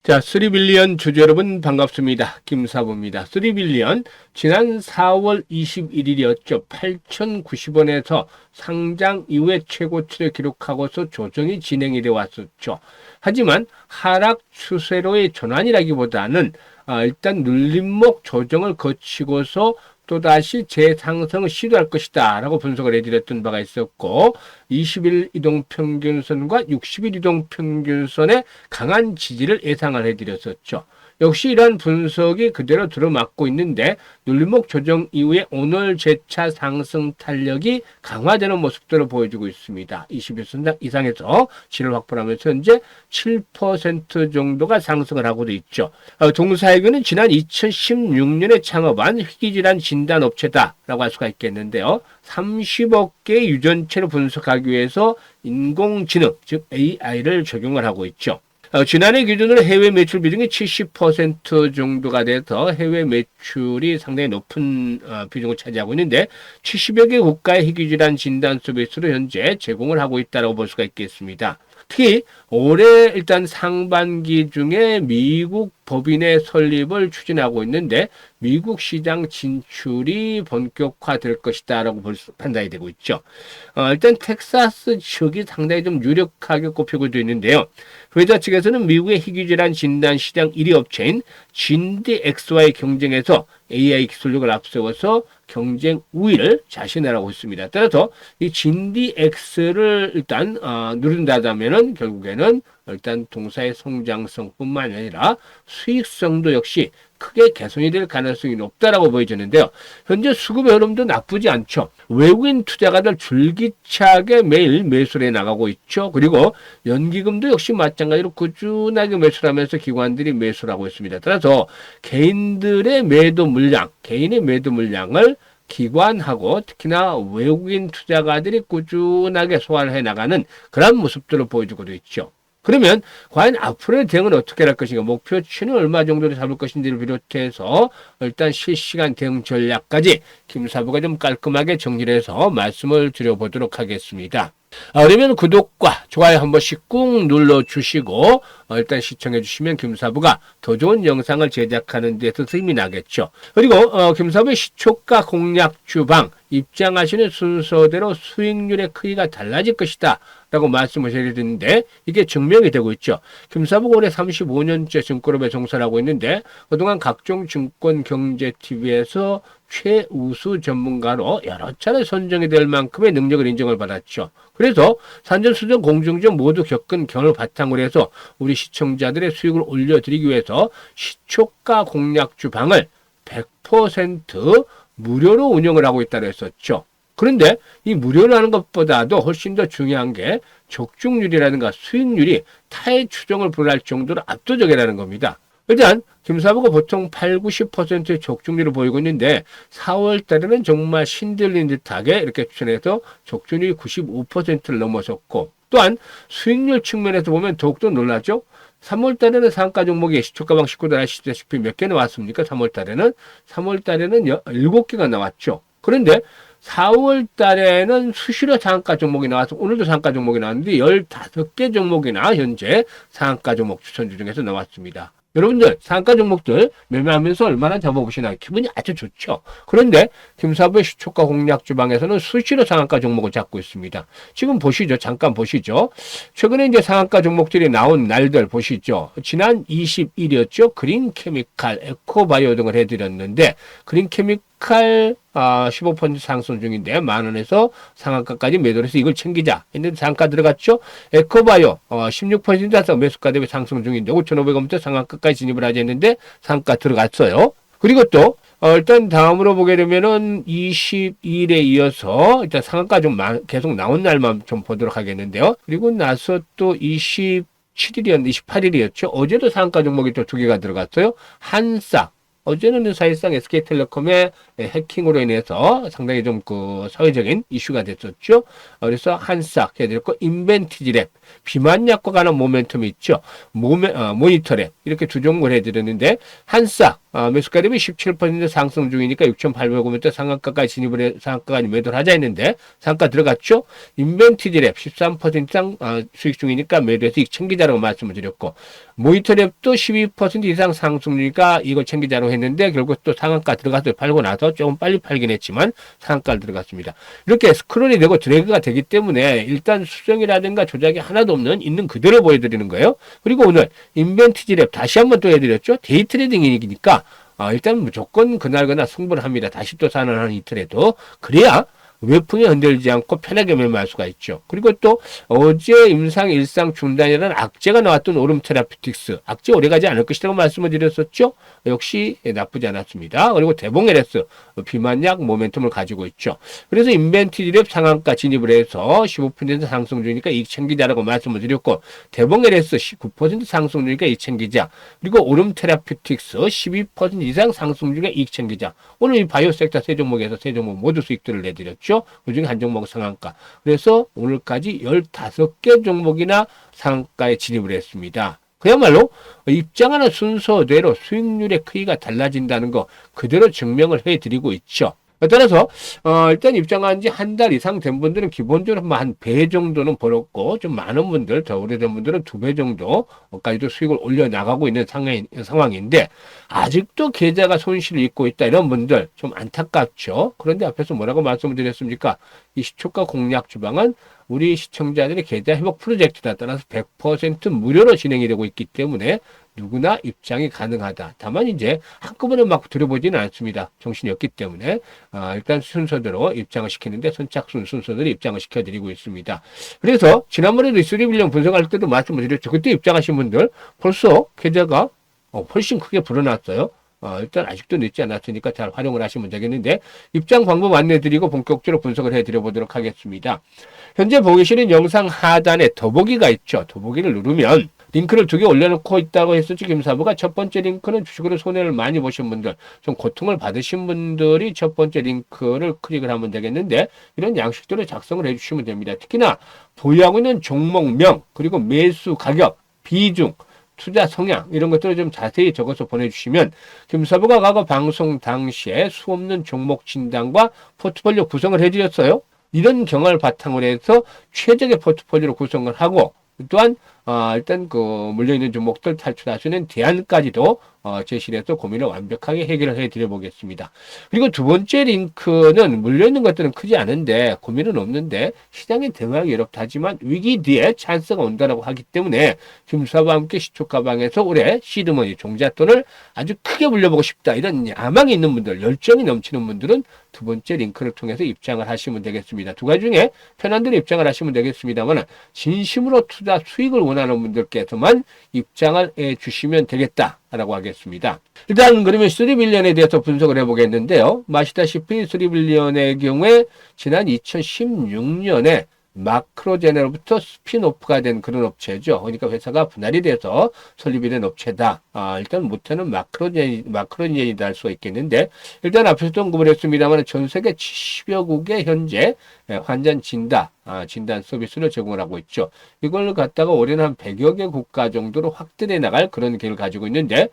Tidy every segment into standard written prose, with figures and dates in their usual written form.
자, 3빌리언 주주 여러분 반갑습니다. 김사부입니다. 3빌리언 지난 4월 21일이었죠. 8,090원에서 상장 이후에 최고치를 기록하고서 조정이 진행이 되어 왔었죠. 하지만 하락 추세로의 전환이라기보다는 일단 눌림목 조정을 거치고서 또다시 재상승을 시도할 것이다 라고 분석을 해드렸던 바가 있었고 20일 이동평균선과 60일 이동평균선의 강한 지지를 예상을 해드렸었죠. 역시 이러한 분석이 그대로 들어맞고 있는데 눌림목 조정 이후에 오늘 재차 상승 탄력이 강화되는 모습들을 보여주고 있습니다. 21선장 이상에서 질을 확보하면서 현재 7% 정도가 상승을 하고도 있죠. 동사이그는 지난 2016년에 창업한 희귀질환 진단업체다라고 할 수가 있겠는데요. 30억 개의 유전체를 분석하기 위해서 인공지능, 즉 AI를 적용을 하고 있죠. 지난해 기준으로 해외 매출 비중이 70% 정도가 돼서 해외 매출이 상당히 높은 비중을 차지하고 있는데 70여 개 국가의 희귀질환 진단 서비스를 현재 제공을 하고 있다고 볼 수가 있겠습니다. 특히 올해 일단 상반기 중에 미국 법인의 설립을 추진하고 있는데 미국 시장 진출이 본격화될 것이다 라고 판단이 되고 있죠. 일단 텍사스 측이 상당히 좀 유력하게 꼽히고 있는데요. 회사 측에서는 미국의 희귀질환 진단 시장 1위 업체인 진디엑스와의 경쟁에서 AI 기술력을 앞세워서 경쟁 우위를 자신하라고 했습니다. 따라서 이 진디엑스를 일단 누른다면은 결국에는 일단 동사의 성장성뿐만 아니라 수익성도 역시 크게 개선이 될 가능성이 높다라고 보여지는데요. 현재 수급의 흐름도 나쁘지 않죠. 외국인 투자가들 줄기차게 매일 매수를 해 나가고 있죠. 그리고 연기금도 역시 마찬가지로 꾸준하게 매수를 하면서 기관들이 매수를 하고 있습니다. 따라서 개인의 매도 물량을 기관하고 특히나 외국인 투자가들이 꾸준하게 소화를 해나가는 그런 모습들을 보여주고도 있죠. 그러면 과연 앞으로의 대응은 어떻게 할 것인가, 목표치는 얼마 정도로 잡을 것인지를 비롯해서 일단 실시간 대응 전략까지 김사부가 좀 깔끔하게 정리를 해서 말씀을 드려보도록 하겠습니다. 그러면 구독과 좋아요 한 번씩 꾹 눌러주시고 일단 시청해 주시면 김사부가 더 좋은 영상을 제작하는 데서 힘이 나겠죠. 그리고 김사부의 시초가 공략 주방 입장하시는 순서대로 수익률의 크기가 달라질 것이다 라고 말씀을 드리는데 이게 증명이 되고 있죠. 김사부가 올해 35년째 증권업에 종사를 하고 있는데 그동안 각종 증권 경제 TV에서 최우수 전문가로 여러 차례 선정이 될 만큼의 능력을 인정을 받았죠. 그래서 산전수전 공중전 모두 겪은 경험을 바탕으로 해서 우리 시청자들의 수익을 올려드리기 위해서 시초가 공략 주방을 100% 무료로 운영을 하고 있다고 했었죠. 그런데 이 무료로 하는 것보다도 훨씬 더 중요한 게 적중률이라든가 수익률이 타의 추정을 불허할 정도로 압도적이라는 겁니다. 일단 김사부가 보통 8, 90%의 적중률을 보이고 있는데 4월 달에는 정말 신들린 듯하게 이렇게 추천해서 적중률이 95%를 넘어섰고 또한 수익률 측면에서 보면 더욱더 놀라죠. 3월 달에는 상한가 종목이 시초가방 19달 아시다시피 몇 개 나왔습니까? 3월 달에는 7개가 나왔죠. 그런데 4월 달에는 수시로 상한가 종목이 나와서 오늘도 상한가 종목이 나왔는데 15개 종목이나 현재 상한가 종목 추천주 중에서 나왔습니다. 여러분들 상한가 종목들 매매하면서 얼마나 잡아보시나요? 기분이 아주 좋죠. 그런데 김사부의 시초가 공략 주방에서는 수시로 상한가 종목을 잡고 있습니다. 지금 보시죠. 잠깐 보시죠. 최근에 이제 상한가 종목들이 나온 날들 보시죠. 지난 20일이었죠. 그린케미칼, 에코바이오 등을 해드렸는데 그린케미칼 15% 상승 중인데 만원에서 상한가까지 매도를 해서 이걸 챙기자 했는데 상한가 들어갔죠. 에코바이오 16% 매수가 대비 상승 중인데 5,500원부터 상한가까지 진입을 하자 했는데 상한가 들어갔어요. 그리고 또 일단 다음으로 보게 되면은 22일에 이어서 일단 상한가 좀 계속 나온 날만 좀 보도록 하겠는데요. 그리고 나서 또 28일이었죠. 어제도 상한가 종목이 또 2개가 들어갔어요. 한싹. 어제는 사실상 SK텔레콤의 해킹으로 인해서 상당히 좀 사회적인 이슈가 됐었죠. 그래서 한싹 해드렸고, 인벤티지랩. 비만약과 관한 모멘텀이 있죠. 모니터랩 이렇게 두 종목을 해드렸는데 한싹 매수가 대비 17% 상승 중이니까 6,800원부터 상한가까지 진입을 해 상한가까지 매도를 하자 했는데 상한가 들어갔죠. 인벤티지랩 13% 이상 수익 중이니까 매도해서 이익 챙기자라고 말씀을 드렸고 모니터랩도 12% 이상 상승 중이니까 이거 챙기자라고 했는데 결국 또 상한가 들어가서 팔고 나서 조금 빨리 팔긴 했지만 상한가를 들어갔습니다. 이렇게 스크롤이 되고 드래그가 되기 때문에 일단 수정이라든가 조작이 하나도 없는 있는 그대로 보여드리는 거예요. 그리고 오늘 인벤티지랩 다시 한번 또 해드렸죠. 데이 트레이딩이니까 일단 무조건 그날그날 승부를 합니다. 다시 또 산안하는 이틀에도. 그래야 외풍에 흔들리지 않고 편하게 매매할 수가 있죠. 그리고 또 어제 임상 일상 중단이라는 악재가 나왔던 오름 테라피틱스. 악재 오래가지 않을 것이라고 말씀을 드렸었죠. 역시 나쁘지 않았습니다. 그리고 대봉 LS 비만약 모멘텀을 가지고 있죠. 그래서 인벤티지랩 상한가 진입을 해서 15% 상승 중이니까 이익 챙기자라고 말씀을 드렸고 대봉 LS 19% 상승 중이니까 이익 챙기자. 그리고 오름 테라피틱스 12% 이상 상승 중에 이익 챙기자. 오늘 이 바이오 섹터 세 종목에서 세 종목 모두 수익들을 내드렸죠. 그중에 한 종목 상한가. 그래서 오늘까지 15개 종목이나 상한가에 진입을 했습니다. 그야말로 입장하는 순서대로 수익률의 크기가 달라진다는 거 그대로 증명을 해드리고 있죠. 따라서 일단 입장한 지 한 달 이상 된 분들은 기본적으로 한 배 정도는 벌었고 좀 많은 분들 더 오래된 분들은 2배 정도까지도 수익을 올려나가고 있는 상황인데 아직도 계좌가 손실을 입고 있다 이런 분들 좀 안타깝죠. 그런데 앞에서 뭐라고 말씀을 드렸습니까? 이 시초가 공략 주방은 우리 시청자들의 계좌 회복 프로젝트에 따라서 100% 무료로 진행이 되고 있기 때문에 누구나 입장이 가능하다. 다만 이제 한꺼번에 막 들어보지는 않습니다. 정신이 없기 때문에 일단 순서대로 입장을 시키는데 선착순 순서대로 입장을 시켜드리고 있습니다. 그래서 지난번에도 이 수리빌령 분석할 때도 말씀을 드렸죠. 그때 입장하신 분들 벌써 계좌가 훨씬 크게 불어났어요. 일단 아직도 늦지 않았으니까 잘 활용을 하시면 되겠는데 입장 방법 안내드리고 본격적으로 분석을 해드려 보도록 하겠습니다. 현재 보기 싫은 영상 하단에 더보기가 있죠. 더보기를 누르면 링크를 2개 올려놓고 있다고 했었지 김사부가. 첫 번째 링크는 주식으로 손해를 많이 보신 분들, 좀 고통을 받으신 분들이 첫 번째 링크를 클릭을 하면 되겠는데 이런 양식대로 작성을 해주시면 됩니다. 특히나 보유하고 있는 종목명 그리고 매수 가격, 비중, 투자 성향 이런 것들을 좀 자세히 적어서 보내주시면 김사부가 과거 방송 당시에 수없는 종목 진단과 포트폴리오 구성을 해드렸어요. 이런 경험을 바탕으로 해서 최적의 포트폴리오를 구성을 하고 또한 일단 그 물려있는 종목들 탈출할 수 있는 대안까지도 제시를 해서 고민을 완벽하게 해결을 해드려 보겠습니다. 그리고 두 번째 링크는 물려있는 것들은 크지 않은데 고민은 없는데 시장에 대응하기 어렵다지만 위기 뒤에 찬스가 온다고 하기 때문에 김사와 함께 시초가방에서 올해 시드머니 종잣돈을 아주 크게 물려보고 싶다 이런 야망이 있는 분들, 열정이 넘치는 분들은 두 번째 링크를 통해서 입장을 하시면 되겠습니다. 두 가지 중에 편한 대로 입장을 하시면 되겠습니다만 진심으로 투자 수익을 원하는 분들께서만 입장을 해 주시면 되겠다라고 하겠습니다. 일단 그러면 3빌리언에 대해서 분석을 해보겠는데요. 아시다시피 3빌리언의 경우에 지난 2016년에 마크로제네로부터 스핀오프가 된 그런 업체죠. 그러니까 회사가 분할이 돼서 설립이 된 업체다. 일단 못하는 마크로젠이다 할 수가 있겠는데 일단 앞에서도 언급을 했습니다만 전 세계 70여 국에 현재 환자 진단 서비스를 제공을 하고 있죠. 이걸 갖다가 올해는 한 100여 개 국가 정도로 확대해 나갈 그런 계획을 가지고 있는데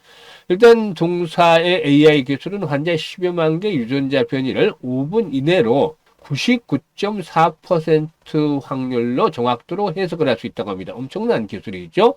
일단 동사의 AI 기술은 환자 10여만 개 유전자 변이를 5분 이내로 99.4% 확률로 정확도로 해석을 할 수 있다고 합니다. 엄청난 기술이죠.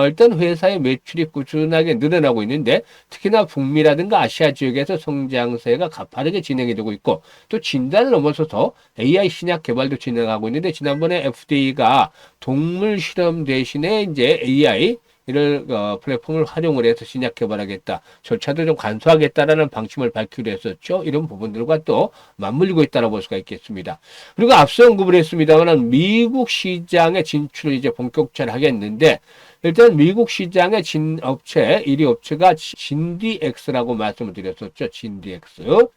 일단 회사의 매출이 꾸준하게 늘어나고 있는데 특히나 북미라든가 아시아 지역에서 성장세가 가파르게 진행이 되고 있고 또 진단을 넘어서서 AI 신약 개발도 진행하고 있는데 지난번에 FDA가 동물 실험 대신에 이제 AI 이를 플랫폼을 활용을 해서 신약 개발하겠다. 절차도 좀 간소하겠다라는 방침을 밝히기로 했었죠. 이런 부분들과 또 맞물리고 있다고 볼 수가 있겠습니다. 그리고 앞서 언급을 했습니다만 미국 시장에 진출을 이제 본격적으로 하겠는데 일단 미국 시장의 업체 1위 업체가 진디엑스라고 말씀을 드렸었죠.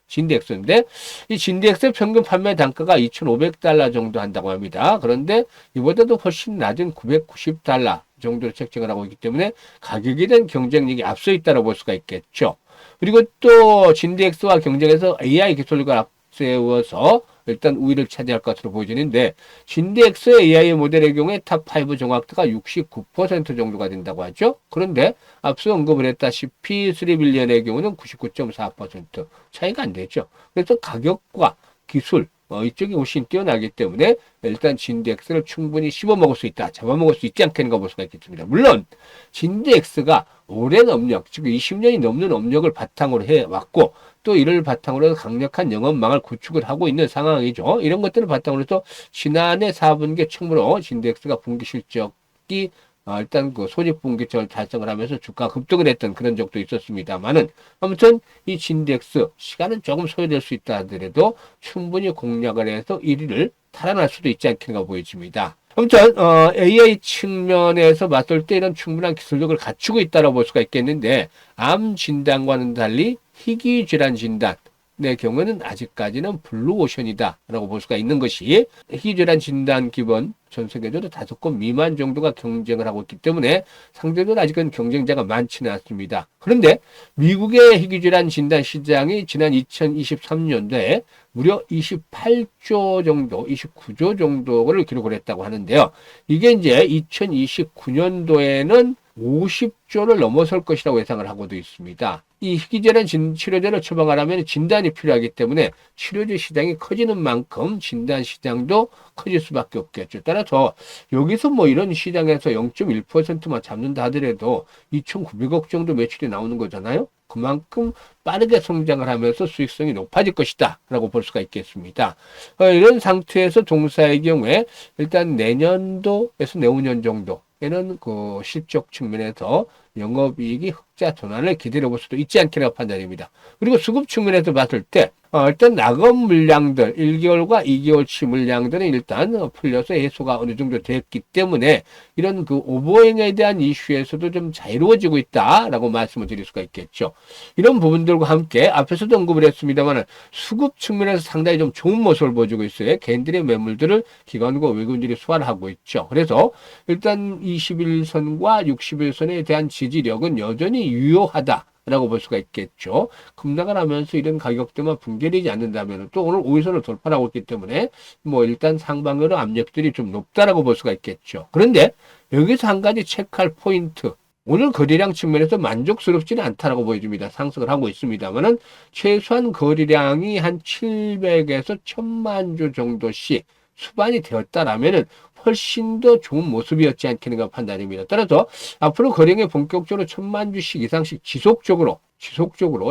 진디엑스인데 이 진디엑스의 평균 판매 단가가 $2,500 정도 한다고 합니다. 그런데 이보다도 훨씬 낮은 $990 정도로 책정을 하고 있기 때문에 가격에 대한 경쟁력이 앞서 있다고 볼 수가 있겠죠. 그리고 또 진디엑스와 경쟁해서 AI 기술과 앞세워서 일단 우위를 차지할 것으로 보여지는데 진덱스 AI 모델의 경우에 탑5 정확도가 69% 정도가 된다고 하죠. 그런데 앞서 언급을 했다시피 3빌리언의 경우는 99.4% 차이가 안 되죠. 그래서 가격과 기술 이쪽이 훨씬 뛰어나기 때문에 일단 진덱스를 충분히 씹어먹을 수 있다, 잡아먹을 수 있지 않겠는가 볼 수가 있겠습니다. 물론 진덱스가 오랜 업력, 즉 20년이 넘는 업력을 바탕으로 해왔고 또 이를 바탕으로 강력한 영업망을 구축을 하고 있는 상황이죠. 이런 것들을 바탕으로 해서 지난해 4분기 처음으로 진덱스가 분기 실적이 일단 그 손익분기점을 달성을 하면서 주가 급등을 했던 그런 적도 있었습니다만은 아무튼 이 진덱스 시간은 조금 소요될 수 있다 하더라도 충분히 공략을 해서 1위를 탈환할 수도 있지 않겠는가 보여집니다. 아무튼 AI 측면에서 봤을 때 이런 충분한 기술력을 갖추고 있다고 볼 수가 있겠는데 암 진단과는 달리 희귀질환 진단의 경우는 아직까지는 블루오션이다 라고 볼 수가 있는 것이 희귀질환 진단 기본 전 세계적으로 5곳 미만 정도가 경쟁을 하고 있기 때문에 상대적으로 아직은 경쟁자가 많지는 않습니다. 그런데 미국의 희귀질환 진단 시장이 지난 2023년도에 무려 28조 정도, 29조 정도를 기록을 했다고 하는데요. 이게 이제 2029년도에는 50조를 넘어설 것이라고 예상을 하고도 있습니다. 이 희귀질환 치료제를 처방하려면 진단이 필요하기 때문에 치료제 시장이 커지는 만큼 진단 시장도 커질 수밖에 없겠죠. 따라서 여기서 뭐 이런 시장에서 0.1%만 잡는다 하더라도 2,900억 정도 매출이 나오는 거잖아요. 그만큼 빠르게 성장을 하면서 수익성이 높아질 것이다 라고 볼 수가 있겠습니다. 이런 상태에서 동사의 경우에 일단 내년도에서 내후년 정도에는 그 실적 측면에서 영업이익이 흑자 전환을 기다려 볼 수도 있지 않겠나 판단입니다. 그리고 수급 측면에서 봤을 때 일단 낙업 물량들 1개월과 2개월치 물량들은 일단 풀려서 해소가 어느 정도 됐기 때문에 이런 그 오버행에 대한 이슈에서도 좀 자유로워지고 있다라고 말씀을 드릴 수가 있겠죠. 이런 부분들과 함께 앞에서도 언급을 했습니다만 수급 측면에서 상당히 좀 좋은 모습을 보여주고 있어요. 개인들의 매물들을 기관과 외국인들이 소화를 하고 있죠. 그래서 일단 21선과 60일선에 대한 지지력은 여전히 유효하다. 라고 볼 수가 있겠죠. 급락을 하면서 이런 가격대만 붕괴되지 않는다면 또 오늘 5일선을 돌파하고 있기 때문에 뭐 일단 상방으로 압력들이 좀 높다라고 볼 수가 있겠죠. 그런데 여기서 한 가지 체크할 포인트. 오늘 거래량 측면에서 만족스럽지는 않다라고 보여집니다. 상승을 하고 있습니다만은 최소한 거래량이 한 700에서 1000만 주 정도씩 수반이 되었다라면은 훨씬 더 좋은 모습이었지 않겠는가 판단입니다. 따라서 앞으로 거래량이 본격적으로 1000만 주씩 이상씩 지속적으로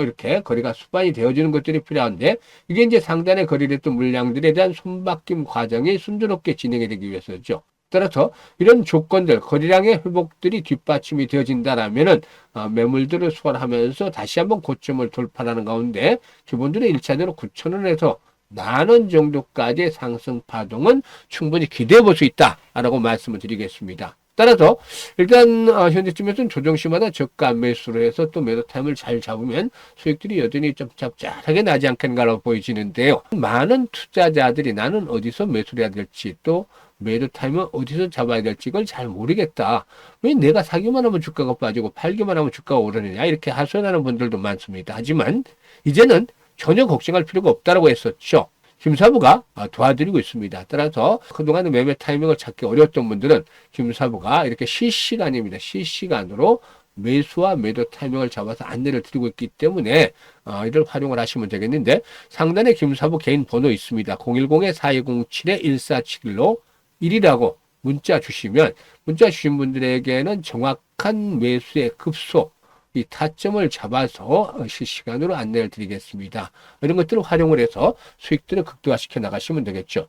이렇게 거래가 수반이 되어지는 것들이 필요한데 이게 이제 상단에 거래됐던 물량들에 대한 손바뀜 과정이 순조롭게 진행이 되기 위해서죠. 따라서 이런 조건들, 거래량의 회복들이 뒷받침이 되어진다라면은 매물들을 소화하면서 다시 한번 고점을 돌파하는 가운데 기본적으로 1차적으로 9,000원에서 10,000원 정도까지의 상승 파동은 충분히 기대해 볼 수 있다라고 말씀을 드리겠습니다. 따라서 일단 현재쯤에서는 조정시마다 저가 매수를 해서 또 매도 타임을 잘 잡으면 수익들이 여전히 좀 짭짤하게 나지 않겠는가라고 보여지는데요. 많은 투자자들이 나는 어디서 매수를 해야 될지 또 매도 타임은 어디서 잡아야 될지 이걸 잘 모르겠다. 왜 내가 사기만 하면 주가가 빠지고 팔기만 하면 주가가 오르느냐 이렇게 하소연하는 분들도 많습니다. 하지만 이제는 전혀 걱정할 필요가 없다라고 했었죠. 김사부가 도와드리고 있습니다. 따라서 그동안의 매매 타이밍을 찾기 어려웠던 분들은 김사부가 이렇게 실시간입니다. 실시간으로 매수와 매도 타이밍을 잡아서 안내를 드리고 있기 때문에 이를 활용을 하시면 되겠는데 상단에 김사부 개인 번호 있습니다. 010-4207-1471로 1이라고 문자 주시면 문자 주신 분들에게는 정확한 매수의 급소 이 타점을 잡아서 실시간으로 안내를 드리겠습니다. 이런 것들을 활용을 해서 수익들을 극대화시켜 나가시면 되겠죠.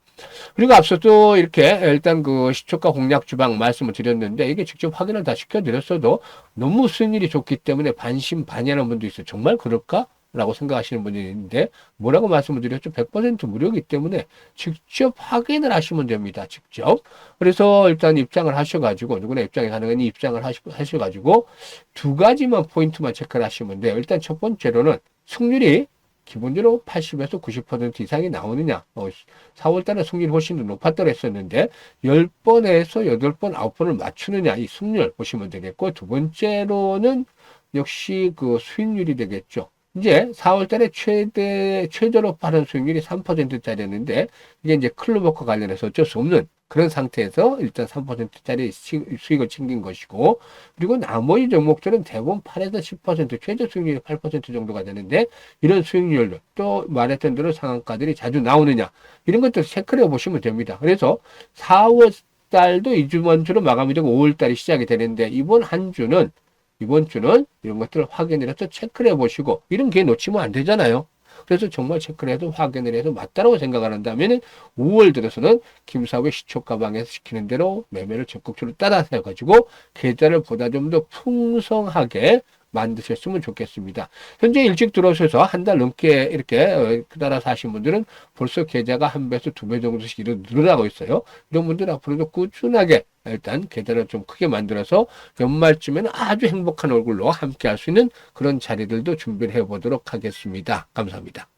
그리고 앞서도 이렇게 일단 그 시초가 공략 주방 말씀을 드렸는데 이게 직접 확인을 다 시켜드렸어도 너무 수익률이 좋기 때문에 반신반의하는 분도 있어요. 정말 그럴까? 라고 생각하시는 분이 있는데 뭐라고 말씀을 드렸죠? 100% 무료이기 때문에 직접 확인을 하시면 됩니다. 직접. 그래서 일단 입장을 하셔가지고 누구나 입장이 가능한 입장을 하셔가지고 두 가지만 포인트만 체크를 하시면 돼요. 일단 첫 번째로는 승률이 기본적으로 80에서 90% 이상이 나오느냐. 4월달에 승률이 훨씬 더 높았다고 했었는데 10번에서 8번, 9번을 맞추느냐. 이 승률 보시면 되겠고 두 번째로는 역시 그 수익률이 되겠죠. 이제 4월 달에 최저로 빠른 수익률이 3%짜리였는데, 이게 이제 클로버과 관련해서 어쩔 수 없는 그런 상태에서 일단 3%짜리 수익을 챙긴 것이고, 그리고 나머지 종목들은 대부분 8에서 10%, 최저 수익률이 8% 정도가 되는데, 이런 수익률도 또 말했던 대로 상한가들이 자주 나오느냐, 이런 것들 체크를 해보시면 됩니다. 그래서 4월 달도 이번 주로 마감이 되고 5월 달이 시작이 되는데, 이번 주는 이런 것들을 확인을 해서 체크를 해보시고, 이런 기회 놓치면 안 되잖아요. 그래서 정말 체크를 해서 확인을 해서 맞다라고 생각을 한다면 5월 들어서는 김사부의 시초가방에서 시키는 대로 매매를 적극적으로 따라서 해가지고 계좌를 보다 좀 더 풍성하게 만드셨으면 좋겠습니다. 현재 일찍 들어오셔서 한 달 넘게 이렇게 따라서 하신 분들은 벌써 계좌가 한 배에서 두 배 정도씩 늘어나고 있어요. 이런 분들 앞으로도 꾸준하게 일단 계좌를 좀 크게 만들어서 연말쯤에는 아주 행복한 얼굴로 함께 할 수 있는 그런 자리들도 준비를 해보도록 하겠습니다. 감사합니다.